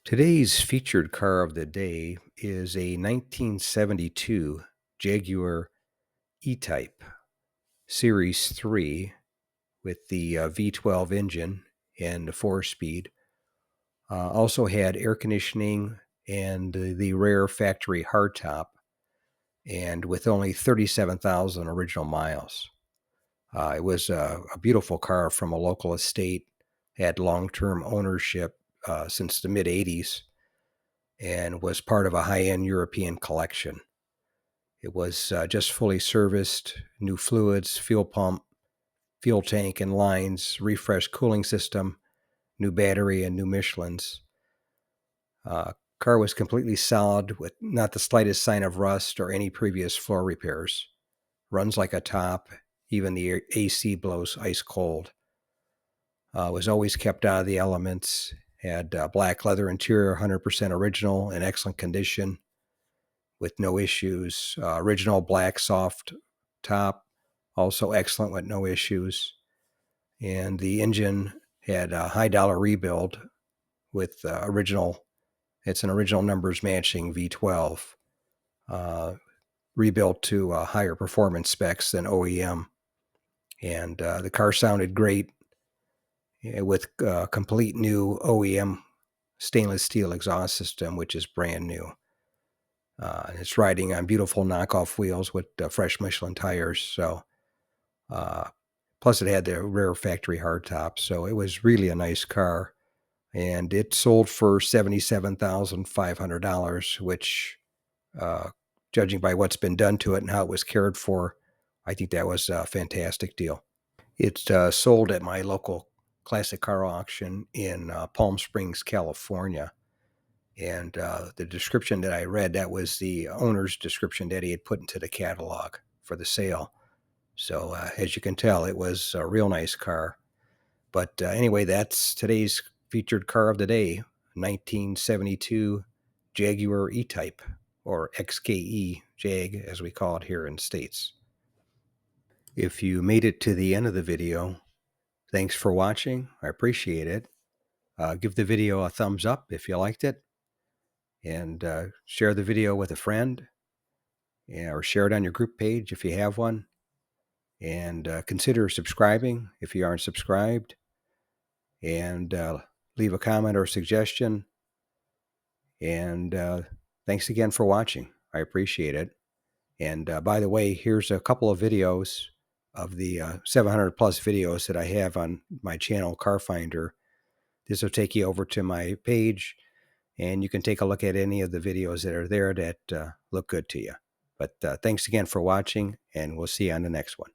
Today's featured car of the day is a 1972 Jaguar E-Type Series 3 with the V-12 engine and the 4-speed. Also had air conditioning and the rare factory hardtop, and with only 37,000 original miles. It was a beautiful car from a local estate, had long-term ownership since the mid-'80s, and was part of a high-end European collection. It was just fully serviced, new fluids, fuel pump, fuel tank and lines, refreshed cooling system, new battery, and new Michelins. Car was completely solid with not the slightest sign of rust or any previous floor repairs. Runs like a top. Even the AC blows ice cold. Was always kept out of the elements. Had black leather interior, 100% original, in excellent condition, with no issues. Original black soft top, also excellent with no issues. And the engine had a high dollar rebuild with it's an original numbers matching V12, rebuilt to higher performance specs than OEM. And the car sounded great with complete new OEM stainless steel exhaust system, which is brand new. It's riding on beautiful knockoff wheels with fresh Michelin tires. So, plus it had the rare factory hardtop. So it was really a nice car, and it sold for $77,500, which, judging by what's been done to it and how it was cared for, I think that was a fantastic deal. It's sold at my local classic car auction in Palm Springs, California. And the description that I read, that was the owner's description that he had put into the catalog for the sale. So as you can tell, it was a real nice car. But anyway, that's today's featured car of the day, 1972 Jaguar E-Type, or XKE Jag, as we call it here in the States. If you made it to the end of the video, thanks for watching. I appreciate it. Give the video a thumbs up if you liked it, and share the video with a friend, or share it on your group page if you have one. And consider subscribing if you aren't subscribed, and leave a comment or suggestion. And thanks again for watching. I appreciate it. And by the way, here's a couple of videos of the 700 plus videos that I have on my channel, Car Finder. This will take you over to my page, and you can take a look at any of the videos that are there that look good to you. But thanks again for watching, and we'll see you on the next one.